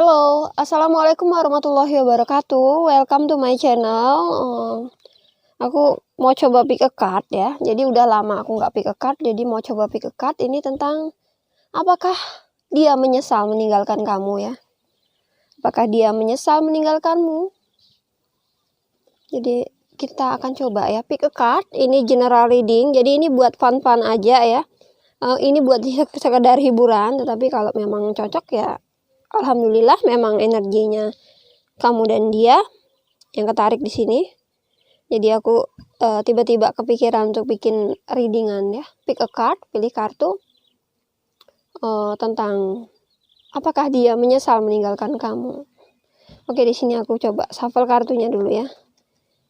Hello, assalamualaikum warahmatullahi wabarakatuh. Welcome to my channel. Aku mau coba pick a card ya. Jadi udah lama aku nggak pick a card. Jadi mau coba pick a card ini tentang apakah dia menyesal meninggalkan kamu ya? Apakah dia menyesal meninggalkanmu? Jadi kita akan coba ya pick a card. Ini general reading. Jadi ini buat fun-fun aja ya. Ini buat sekedar hiburan. Tetapi kalau memang cocok ya. Alhamdulillah memang energinya kamu dan dia yang ketarik di sini. Jadi aku tiba-tiba kepikiran untuk bikin readingan ya. Pick a card, pilih kartu tentang apakah dia menyesal meninggalkan kamu. Oke, di sini aku coba shuffle kartunya dulu ya.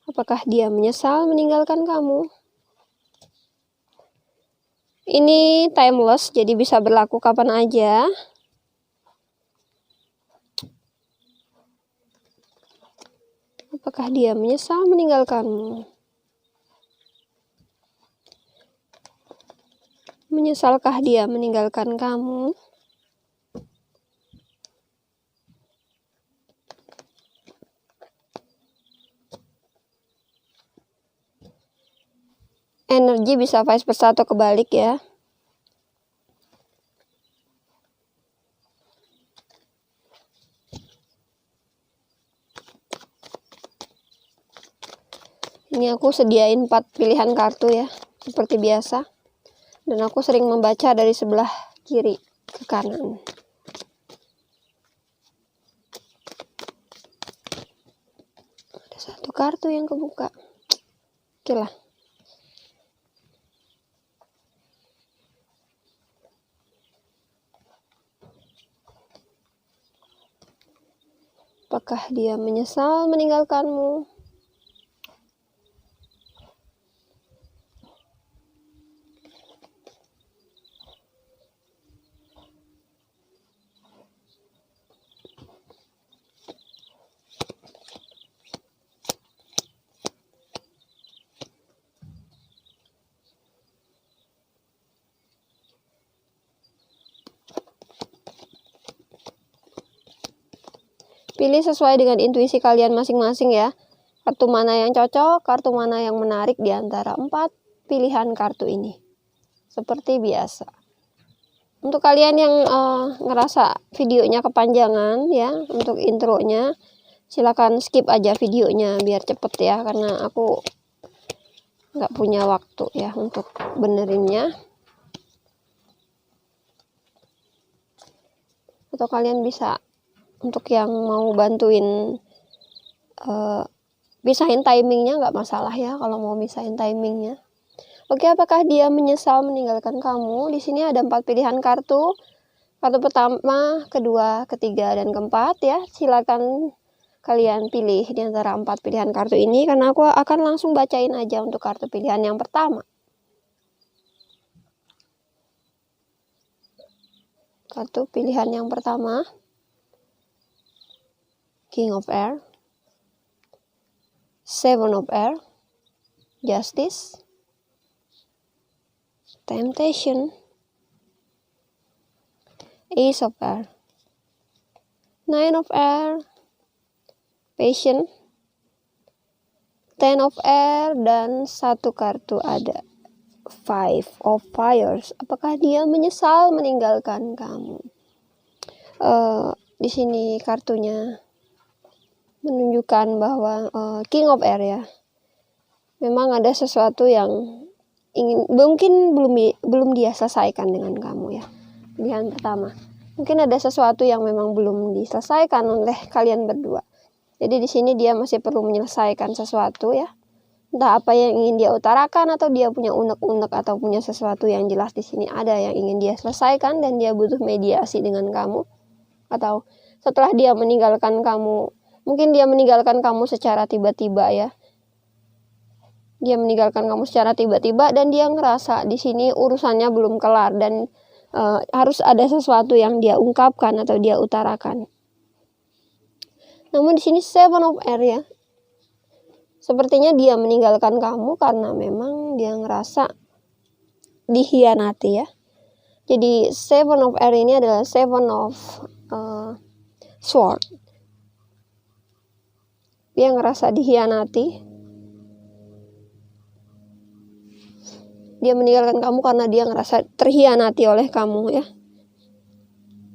Apakah dia menyesal meninggalkan kamu? Ini timeless, jadi bisa berlaku kapan aja. Apakah dia menyesal meninggalkanmu? Menyesalkah dia meninggalkan kamu? Energi bisa vice versa atau kebalik ya. Ini aku sediain 4 pilihan kartu ya, seperti biasa. Dan aku sering membaca dari sebelah kiri ke kanan. Ada 1 kartu yang kebuka. Oke lah. Apakah dia menyesal meninggalkanmu? Pilih sesuai dengan intuisi kalian masing-masing ya. Kartu mana yang cocok, kartu mana yang menarik di antara 4 pilihan kartu ini. Seperti biasa. Untuk kalian yang ngerasa videonya kepanjangan ya, untuk intronya, silakan skip aja videonya biar cepet ya, karena aku nggak punya waktu ya untuk benerinnya. Atau kalian bisa untuk yang mau bantuin pisahin timingnya nggak masalah ya kalau mau pisahin timingnya. Oke, apakah dia menyesal meninggalkan kamu? Di sini ada 4 pilihan kartu. Kartu pertama, kedua, ketiga, dan keempat ya. Silakan kalian pilih di antara 4 pilihan kartu ini karena aku akan langsung bacain aja untuk kartu pilihan yang pertama. Kartu pilihan yang pertama. King of Air, Seven of Air, Justice, Temptation, Ace of Air, Nine of Air, Passion, Ten of Air, dan 1 kartu ada Five of Fires. Apakah dia menyesal meninggalkan kamu? Di sini kartunya menunjukkan bahwa King of Air ya, memang ada sesuatu yang mungkin belum dia selesaikan dengan kamu ya. Pilihan pertama, mungkin ada sesuatu yang memang belum diselesaikan oleh kalian berdua. Jadi di sini dia masih perlu menyelesaikan sesuatu ya, entah apa yang ingin dia utarakan, atau dia punya unek-unek atau punya sesuatu yang jelas di sini ada yang ingin dia selesaikan dan dia butuh mediasi dengan kamu. Atau setelah dia meninggalkan kamu, mungkin dia meninggalkan kamu secara tiba-tiba ya. Dia meninggalkan kamu secara tiba-tiba dan dia ngerasa di sini urusannya belum kelar dan harus ada sesuatu yang dia ungkapkan atau dia utarakan. Namun di sini Seven of Air ya. Sepertinya dia meninggalkan kamu karena memang dia ngerasa dikhianati ya. Jadi Seven of Air ini adalah Seven of Sword. Dia ngerasa dihianati. Dia meninggalkan kamu karena dia ngerasa terhianati oleh kamu ya.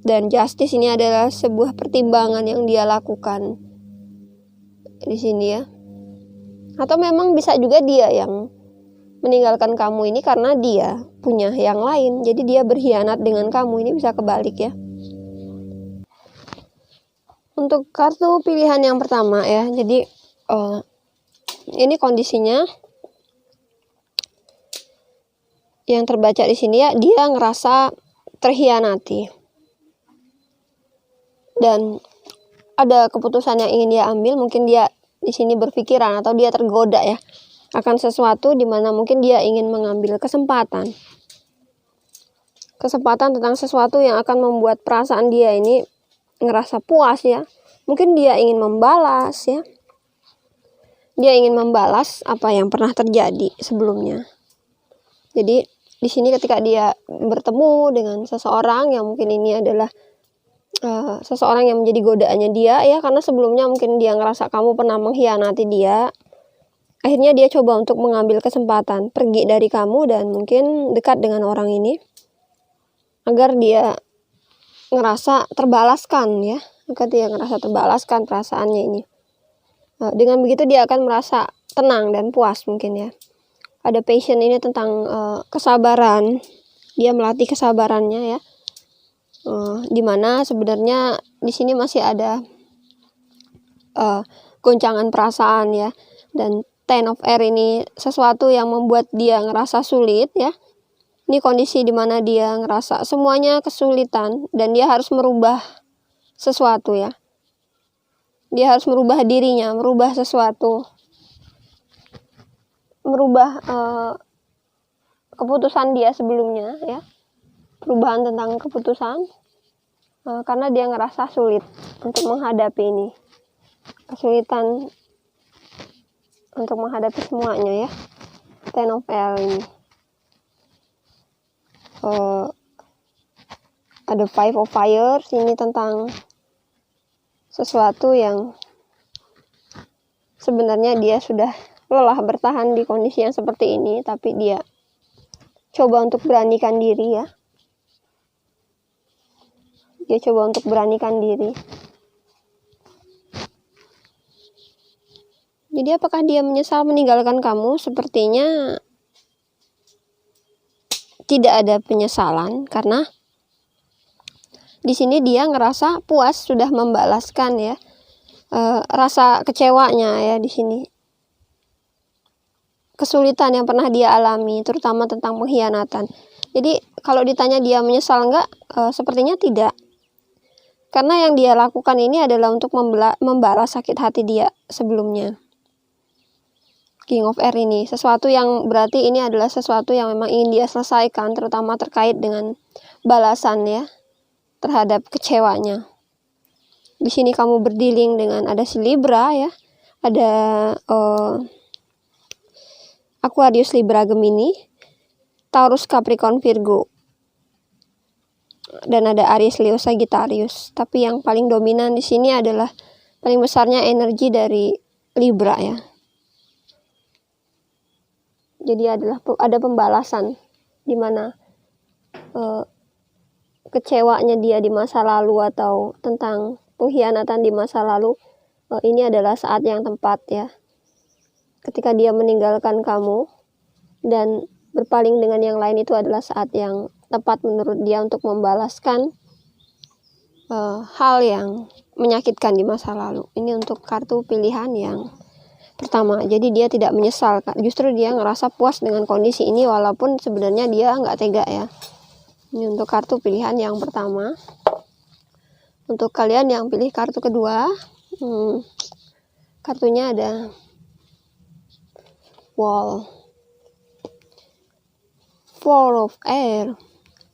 Dan justice ini adalah sebuah pertimbangan yang dia lakukan di sini ya. Atau memang bisa juga dia yang meninggalkan kamu ini karena dia punya yang lain. Jadi dia berkhianat dengan kamu. Ini bisa kebalik ya. Untuk kartu pilihan yang pertama ya. Jadi ini kondisinya yang terbaca di sini ya, dia ngerasa terhianati. Dan ada keputusan yang ingin dia ambil, mungkin dia di sini berpikiran atau dia tergoda ya akan sesuatu di mana mungkin dia ingin mengambil kesempatan. Kesempatan tentang sesuatu yang akan membuat perasaan dia ini ngerasa puas ya. Mungkin dia ingin membalas ya. Dia ingin membalas apa yang pernah terjadi sebelumnya. Jadi di sini ketika dia bertemu dengan seseorang yang mungkin ini adalah seseorang yang menjadi godaannya dia ya, karena sebelumnya mungkin dia ngerasa kamu pernah mengkhianati dia. Akhirnya dia coba untuk mengambil kesempatan pergi dari kamu dan mungkin dekat dengan orang ini agar dia ngerasa terbalaskan ya. Agar dia ngerasa terbalaskan perasaannya ini. Dengan begitu dia akan merasa tenang dan puas mungkin ya. Ada passion ini tentang kesabaran. Dia melatih kesabarannya ya. Dimana sebenarnya di sini masih ada goncangan perasaan ya. Dan Ten of Air ini sesuatu yang membuat dia ngerasa sulit ya. Ini kondisi dimana dia ngerasa semuanya kesulitan dan dia harus merubah sesuatu ya. Dia harus merubah dirinya, merubah sesuatu. Merubah keputusan dia sebelumnya ya. Perubahan tentang keputusan. Karena dia ngerasa sulit untuk menghadapi ini. Kesulitan untuk menghadapi semuanya ya. Ten of Air ini. Ada Five of Fire. Ini tentang sesuatu yang sebenarnya dia sudah lelah bertahan di kondisi yang seperti ini. Tapi dia coba untuk beranikan diri ya. Dia coba untuk beranikan diri. Jadi apakah dia menyesal meninggalkan kamu? Sepertinya tidak ada penyesalan karena di sini dia ngerasa puas sudah membalaskan ya rasa kecewanya ya di sini. Kesulitan yang pernah dia alami terutama tentang pengkhianatan. Jadi kalau ditanya dia menyesal enggak? Sepertinya tidak. Karena yang dia lakukan ini adalah untuk membalas sakit hati dia sebelumnya. King of Air ini sesuatu yang berarti ini adalah sesuatu yang memang ingin dia selesaikan, terutama terkait dengan balasan ya terhadap kecewanya. Di sini kamu berdealing dengan ada si Libra ya, ada Aquarius, Libra, Gemini, Taurus, Capricorn, Virgo, dan ada Aries, Leo, Sagittarius. Tapi yang paling dominan di sini adalah paling besarnya energi dari Libra ya. Jadi ada pembalasan di mana kecewanya dia di masa lalu atau tentang pengkhianatan di masa lalu, ini adalah saat yang tepat ya. Ketika dia meninggalkan kamu dan berpaling dengan yang lain, itu adalah saat yang tepat menurut dia untuk membalaskan hal yang menyakitkan di masa lalu. Ini untuk kartu pilihan yang pertama. Jadi dia tidak menyesal, justru dia ngerasa puas dengan kondisi ini walaupun sebenarnya dia nggak tega ya. Ini untuk kartu pilihan yang pertama. Untuk kalian yang pilih kartu kedua, kartunya ada Wall, Four of Air,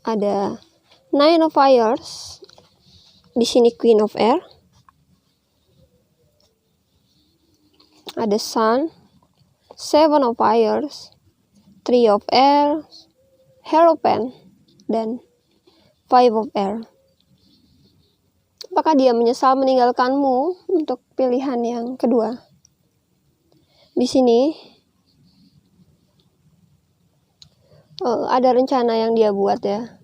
ada Nine of Fires, di sini Queen of Air, ada Sun, Seven of Fires, Three of Air, Hierophant, dan Five of Air. Apakah dia menyesal meninggalkanmu untuk pilihan yang kedua? Di sini ada rencana yang dia buat ya.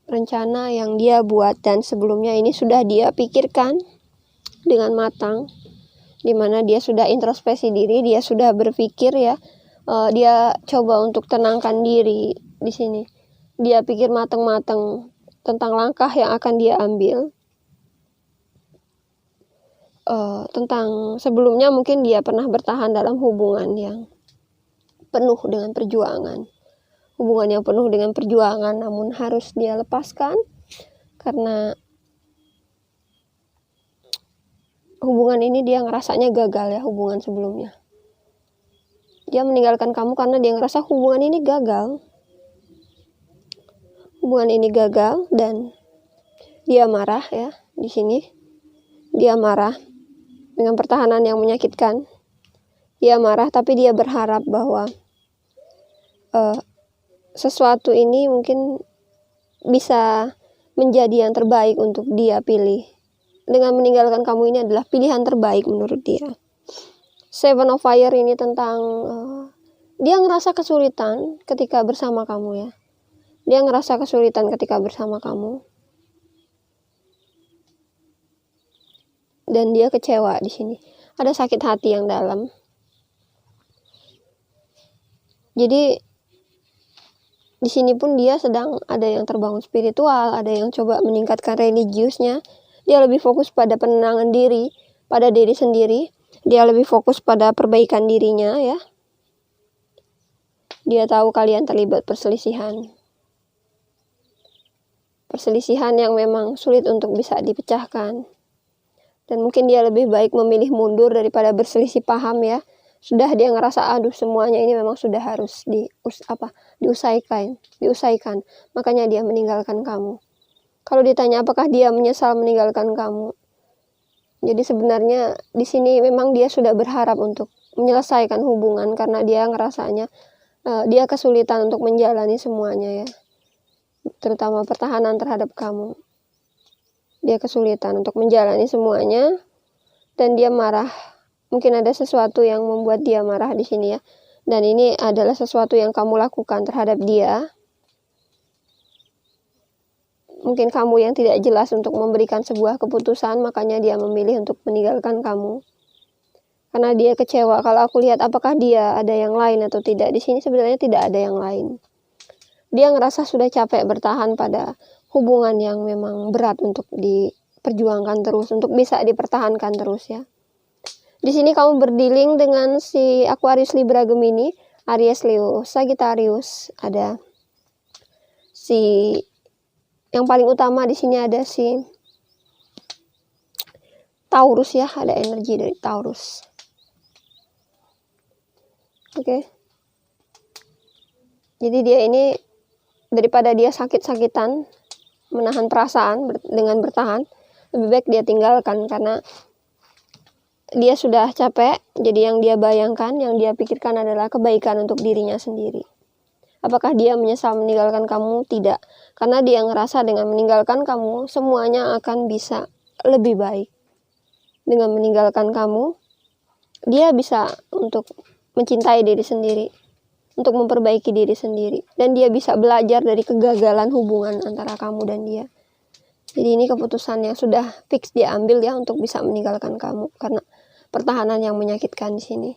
Rencana yang dia buat dan sebelumnya ini sudah dia pikirkan dengan matang, dimana dia sudah introspeksi diri, dia sudah berpikir ya, dia coba untuk tenangkan diri di sini. Dia pikir matang-matang tentang langkah yang akan dia ambil. Tentang sebelumnya mungkin dia pernah bertahan dalam hubungan yang penuh dengan perjuangan. Hubungan yang penuh dengan perjuangan namun harus dia lepaskan karena hubungan ini dia ngerasanya gagal ya, hubungan sebelumnya. Dia meninggalkan kamu karena dia ngerasa hubungan ini gagal. Hubungan ini gagal dan dia marah ya di sini. Dia marah dengan pertahanan yang menyakitkan. Dia marah tapi dia berharap bahwa sesuatu ini mungkin bisa menjadi yang terbaik untuk dia pilih. Dengan meninggalkan kamu ini adalah pilihan terbaik menurut dia. Seven of Fire ini tentang dia ngerasa kesulitan ketika bersama kamu ya. Dia ngerasa kesulitan ketika bersama kamu. Dan dia kecewa di sini. Ada sakit hati yang dalam. Jadi di sini pun dia sedang ada yang terbangun spiritual, ada yang coba meningkatkan religiusnya. Dia lebih fokus pada penenangan diri, pada diri sendiri. Dia lebih fokus pada perbaikan dirinya ya. Dia tahu kalian terlibat perselisihan. Perselisihan yang memang sulit untuk bisa dipecahkan. Dan mungkin dia lebih baik memilih mundur daripada berselisih paham ya. Sudah dia ngerasa aduh semuanya ini memang sudah harus diusaikan. Makanya dia meninggalkan kamu. Kalau ditanya apakah dia menyesal meninggalkan kamu? Jadi sebenarnya di sini memang dia sudah berharap untuk menyelesaikan hubungan karena dia ngerasanya dia kesulitan untuk menjalani semuanya ya. Terutama pertahanan terhadap kamu. Dia kesulitan untuk menjalani semuanya dan dia marah. Mungkin ada sesuatu yang membuat dia marah di sini ya. Dan ini adalah sesuatu yang kamu lakukan terhadap dia. Mungkin kamu yang tidak jelas untuk memberikan sebuah keputusan, makanya dia memilih untuk meninggalkan kamu. Karena dia kecewa. Kalau aku lihat apakah dia ada yang lain atau tidak. Di sini sebenarnya tidak ada yang lain. Dia ngerasa sudah capek bertahan pada hubungan yang memang berat untuk diperjuangkan terus, untuk bisa dipertahankan terus ya. Di sini kamu berdealing dengan si Aquarius, Libra, Gemini, Aries, Leo, Sagittarius. Ada si yang paling utama di sini ada si Taurus ya, ada energi dari Taurus. Oke. Jadi dia ini daripada dia sakit-sakitan menahan perasaan dengan bertahan, lebih baik dia tinggalkan karena dia sudah capek. Jadi yang dia bayangkan, yang dia pikirkan adalah kebaikan untuk dirinya sendiri. Apakah dia menyesal meninggalkan kamu? Tidak. Karena dia ngerasa dengan meninggalkan kamu semuanya akan bisa lebih baik. Dengan meninggalkan kamu, dia bisa untuk mencintai diri sendiri, untuk memperbaiki diri sendiri, dan dia bisa belajar dari kegagalan hubungan antara kamu dan dia. Jadi ini keputusan yang sudah fix dia ambil ya untuk bisa meninggalkan kamu karena pertahanan yang menyakitkan di sini.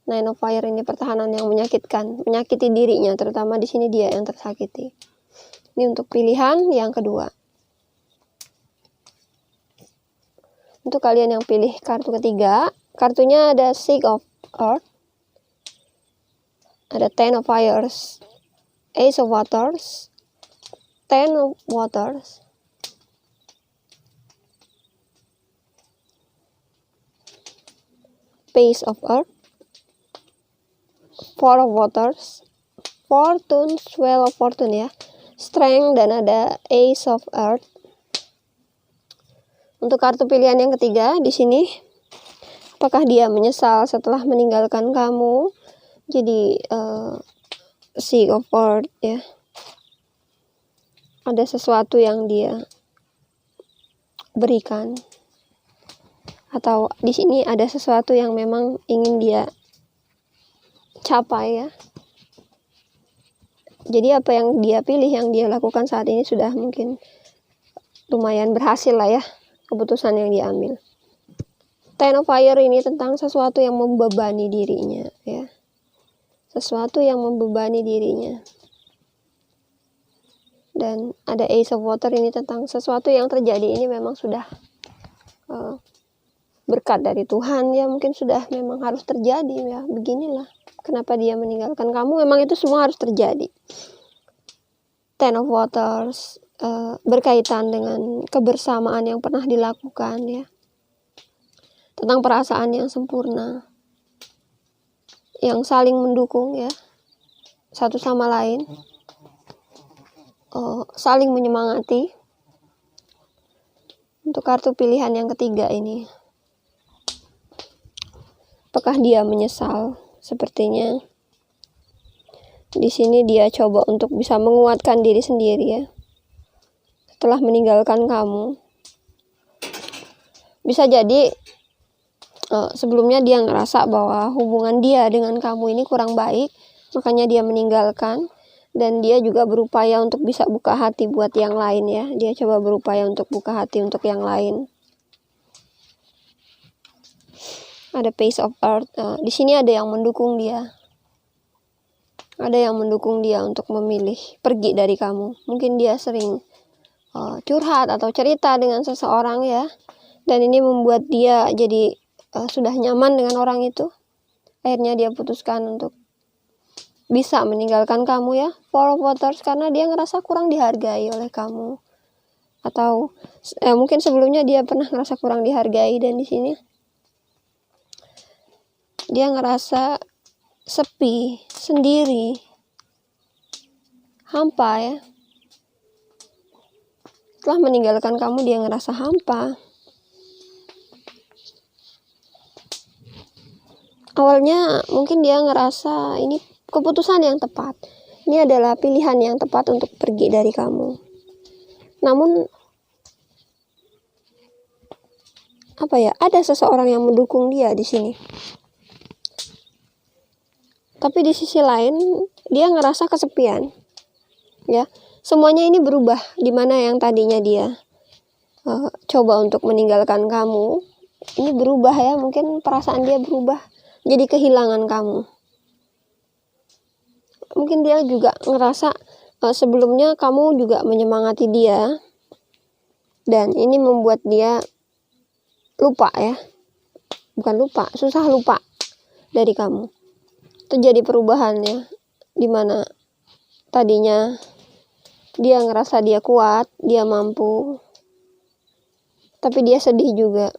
Nine of Fire ini pertahanan yang menyakitkan, menyakiti dirinya, terutama di sini dia yang tersakiti. Ini untuk pilihan yang kedua. Untuk kalian yang pilih kartu ketiga, kartunya ada Six of Earth, ada Ten of Fires, Ace of Waters, Ten of Waters, Page of Earth, Four of Waters, Fortune, Wheel of Fortune ya, Strength, dan ada Ace of Earth. Untuk kartu pilihan yang ketiga di sini, apakah dia menyesal setelah meninggalkan kamu? Jadi Six of Earth ya, ada sesuatu yang dia berikan, atau di sini ada sesuatu yang memang ingin dia capai ya. Jadi apa yang dia pilih, yang dia lakukan saat ini sudah mungkin lumayan berhasil lah ya, keputusan yang dia ambil. Ten of Fire ini tentang sesuatu yang membebani dirinya ya. Sesuatu yang membebani dirinya. Dan ada Ace of Water ini tentang sesuatu yang terjadi ini memang sudah berkat dari Tuhan ya, mungkin sudah memang harus terjadi ya. Beginilah kenapa dia meninggalkan kamu, memang itu semua harus terjadi. Ten of Waters berkaitan dengan kebersamaan yang pernah dilakukan ya, tentang perasaan yang sempurna, yang saling mendukung ya, satu sama lain, saling menyemangati. Untuk kartu pilihan yang ketiga ini, apakah dia menyesal? Sepertinya di sini dia coba untuk bisa menguatkan diri sendiri ya, setelah meninggalkan kamu. Bisa jadi sebelumnya dia ngerasa bahwa hubungan dia dengan kamu ini kurang baik, makanya dia meninggalkan. Dan dia juga berupaya untuk bisa buka hati buat yang lain ya. Dia coba berupaya untuk buka hati untuk yang lain. Ada Page of Earth. Di sini ada yang mendukung dia. Ada yang mendukung dia untuk memilih pergi dari kamu. Mungkin dia sering curhat atau cerita dengan seseorang ya. Dan ini membuat dia jadi sudah nyaman dengan orang itu. Akhirnya dia putuskan untuk bisa meninggalkan kamu ya. Four of Waters, karena dia ngerasa kurang dihargai oleh kamu. Atau mungkin sebelumnya dia pernah ngerasa kurang dihargai, dan di sini dia ngerasa sepi, sendiri, hampa ya. Setelah meninggalkan kamu dia ngerasa hampa. Awalnya mungkin dia ngerasa ini keputusan yang tepat. Ini adalah pilihan yang tepat untuk pergi dari kamu. Namun ada seseorang yang mendukung dia di sini. Tapi di sisi lain dia ngerasa kesepian. Ya, semuanya ini berubah. Di mana yang tadinya dia coba untuk meninggalkan kamu, ini berubah ya. Mungkin perasaan dia berubah jadi kehilangan kamu. Mungkin dia juga ngerasa sebelumnya kamu juga menyemangati dia, dan ini membuat dia lupa ya. Bukan lupa, susah lupa dari kamu. Terjadi perubahan ya, dimana tadinya dia ngerasa dia kuat, dia mampu, tapi dia sedih juga.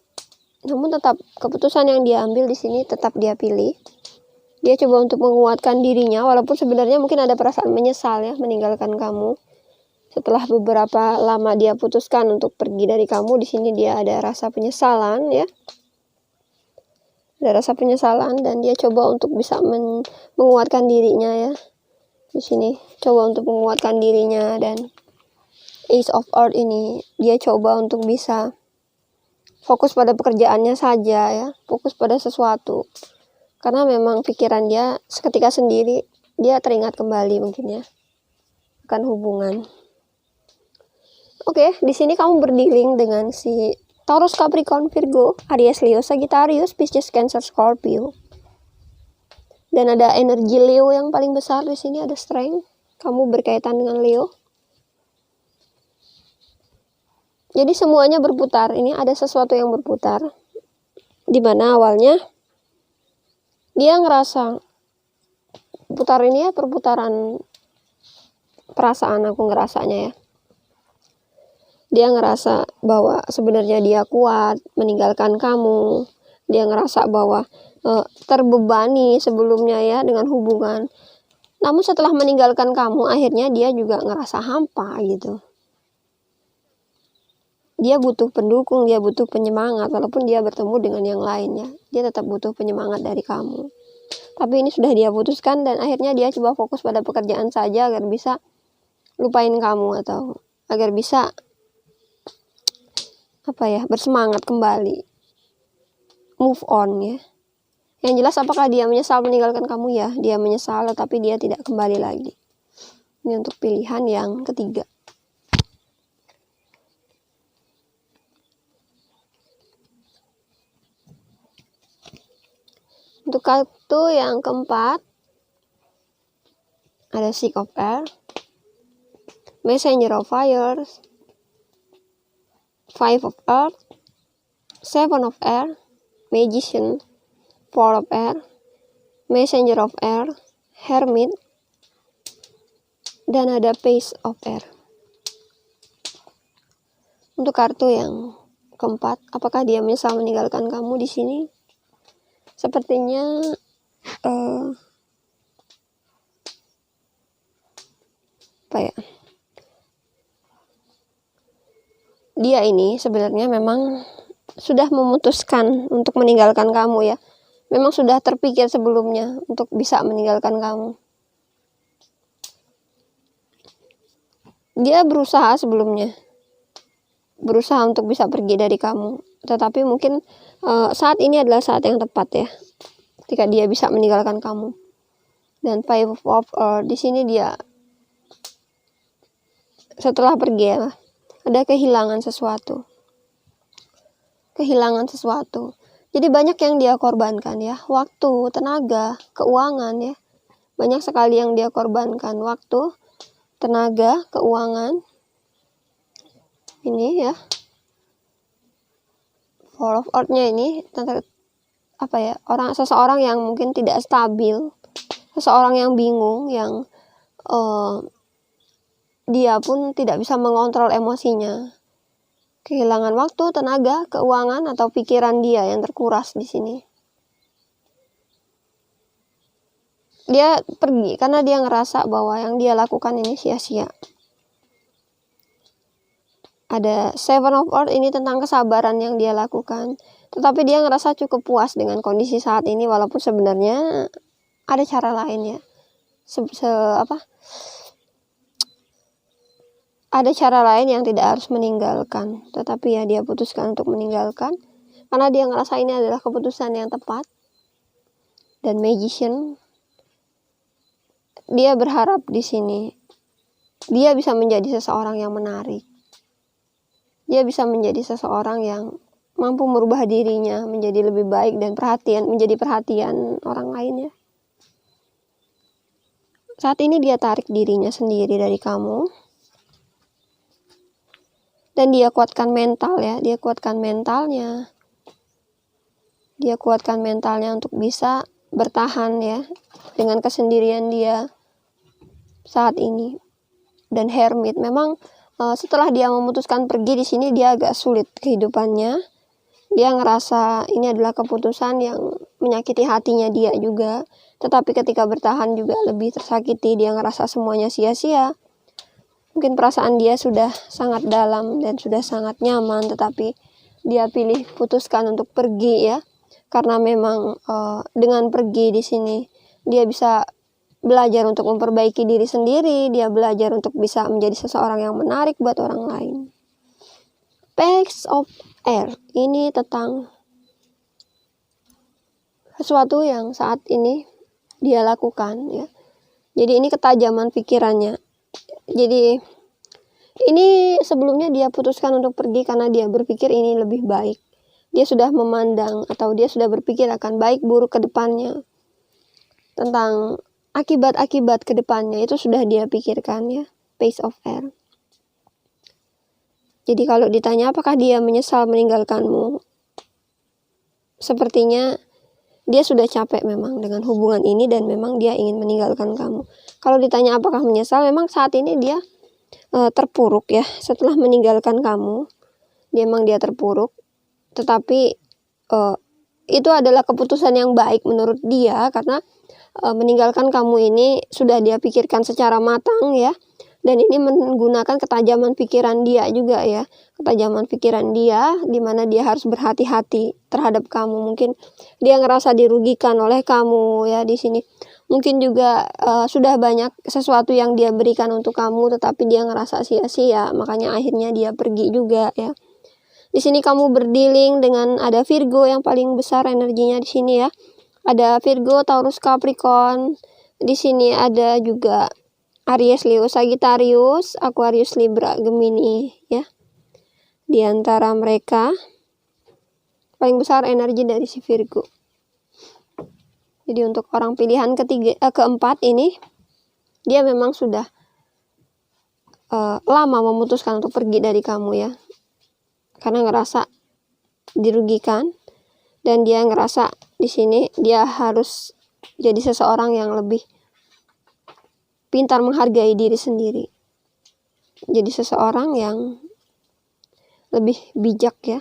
Namun tetap keputusan yang dia ambil di sini tetap dia pilih. Dia coba untuk menguatkan dirinya, walaupun sebenarnya mungkin ada perasaan menyesal ya meninggalkan kamu. Setelah beberapa lama dia putuskan untuk pergi dari kamu, di sini dia ada rasa penyesalan ya. Ada rasa penyesalan, dan dia coba untuk bisa menguatkan dirinya ya. Di sini coba untuk menguatkan dirinya, dan Ace of Earth ini dia coba untuk bisa fokus pada pekerjaannya saja ya, fokus pada sesuatu. Karena memang pikiran dia seketika sendiri, dia teringat kembali mungkin ya akan hubungan. Oke, di sini kamu berdealing dengan si Taurus, Capricorn, Virgo, Aries, Leo, Sagittarius, Pisces, Cancer, Scorpio. Dan ada energi Leo yang paling besar di sini, ada Strength. Kamu berkaitan dengan Leo. Jadi semuanya berputar. Ini ada sesuatu yang berputar. Di mana awalnya dia ngerasa putar ini ya, perputaran perasaan, aku ngerasanya ya. Dia ngerasa bahwa sebenarnya dia kuat meninggalkan kamu. Dia ngerasa bahwa terbebani sebelumnya ya dengan hubungan. Namun setelah meninggalkan kamu, akhirnya dia juga ngerasa hampa gitu. Dia butuh pendukung, dia butuh penyemangat. Walaupun dia bertemu dengan yang lainnya, dia tetap butuh penyemangat dari kamu. Tapi ini sudah dia putuskan, dan akhirnya dia coba fokus pada pekerjaan saja agar bisa lupain kamu, atau agar bisa bersemangat kembali, move on ya. Yang jelas apakah dia menyesal meninggalkan kamu? Ya, dia menyesal, tapi dia tidak kembali lagi. Ini untuk pilihan yang ketiga. Untuk kartu yang keempat, ada Six of Air, Messenger of Fire, Five of Earth, Seven of Air, Magician, Four of Air, Messenger of Air, Hermit, dan ada Page of Air. Untuk kartu yang keempat, apakah dia menyesal meninggalkan kamu di sini? Sepertinya dia ini sebenarnya memang sudah memutuskan untuk meninggalkan kamu ya. Memang sudah terpikir sebelumnya untuk bisa meninggalkan kamu. Dia berusaha sebelumnya, berusaha untuk bisa pergi dari kamu. Tetapi mungkin saat ini adalah saat yang tepat ya, ketika dia bisa meninggalkan kamu. Dan Five of Earth di sini dia setelah pergi ya, ada kehilangan sesuatu. Jadi banyak yang dia korbankan ya, waktu, tenaga, keuangan ya. Banyak sekali yang dia korbankan, waktu, tenaga, keuangan. Ini ya. Four of Earth-nya ini seseorang yang mungkin tidak stabil, seseorang yang bingung, yang dia pun tidak bisa mengontrol emosinya. Kehilangan waktu, tenaga, keuangan, atau pikiran dia yang terkuras di sini. Dia pergi karena dia ngerasa bahwa yang dia lakukan ini sia-sia. Ada Seven of Earth, ini tentang kesabaran yang dia lakukan. Tetapi dia ngerasa cukup puas dengan kondisi saat ini, walaupun sebenarnya ada cara lain ya. Ada cara lain yang tidak harus meninggalkan. Tetapi ya dia putuskan untuk meninggalkan karena dia ngerasa ini adalah keputusan yang tepat. Dan Magician, dia berharap di sini dia bisa menjadi seseorang yang menarik. Dia bisa menjadi seseorang yang mampu merubah dirinya menjadi lebih baik dan menjadi perhatian orang lain ya. Saat ini dia tarik dirinya sendiri dari kamu. Dan dia kuatkan mental ya, dia kuatkan mentalnya untuk bisa bertahan ya dengan kesendirian dia saat ini. Dan Hermit, memang setelah dia memutuskan pergi di sini, dia agak sulit kehidupannya. Dia ngerasa ini adalah keputusan yang menyakiti hatinya dia juga. Tetapi ketika bertahan juga lebih tersakiti. Dia ngerasa semuanya sia-sia. Mungkin perasaan dia sudah sangat dalam dan sudah sangat nyaman, tetapi dia putuskan untuk pergi ya. Karena memang dengan pergi di sini dia bisa belajar untuk memperbaiki diri sendiri, dia belajar untuk bisa menjadi seseorang yang menarik buat orang lain. Page of Air, ini tentang sesuatu yang saat ini dia lakukan ya. Jadi ini ketajaman pikirannya. Jadi ini sebelumnya dia putuskan untuk pergi karena dia berpikir ini lebih baik. Dia sudah memandang atau dia sudah berpikir akan baik buruk ke depannya. Tentang akibat-akibat ke depannya itu sudah dia pikirkan ya. Page of Air. Jadi kalau ditanya apakah dia menyesal meninggalkanmu, sepertinya dia sudah capek memang dengan hubungan ini dan memang dia ingin meninggalkan kamu. Kalau ditanya apakah menyesal, memang saat ini dia terpuruk ya. Setelah meninggalkan kamu, dia terpuruk. Tetapi itu adalah keputusan yang baik menurut dia karena meninggalkan kamu ini sudah dia pikirkan secara matang ya. Dan ini menggunakan ketajaman pikiran dia juga ya. Ketajaman pikiran dia di mana dia harus berhati-hati terhadap kamu. Mungkin dia ngerasa dirugikan oleh kamu ya di sini. Mungkin juga sudah banyak sesuatu yang dia berikan untuk kamu tetapi dia ngerasa sia-sia. Makanya akhirnya dia pergi juga ya. Di sini kamu berdealing dengan ada Virgo yang paling besar energinya di sini ya. Ada Virgo, Taurus, Capricorn. Di sini ada juga Aries, Leo, Sagittarius, Aquarius, Libra, Gemini ya. Di antara mereka paling besar energi dari si Virgo. Jadi untuk orang pilihan keempat ini, dia memang sudah lama memutuskan untuk pergi dari kamu ya. Karena ngerasa dirugikan, dan dia ngerasa di sini dia harus jadi seseorang yang lebih pintar menghargai diri sendiri. Jadi seseorang yang lebih bijak ya.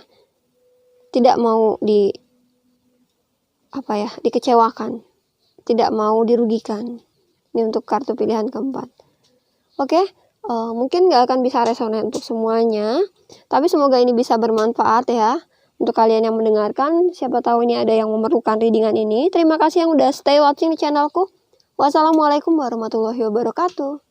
Tidak mau dikecewakan, tidak mau dirugikan. Ini untuk kartu pilihan keempat. Oke, mungkin gak akan bisa resonan untuk semuanya, tapi semoga ini bisa bermanfaat ya untuk kalian yang mendengarkan. Siapa tahu ini ada yang memerlukan readingan ini. Terima kasih yang udah stay watching di channelku. Wassalamualaikum warahmatullahi wabarakatuh.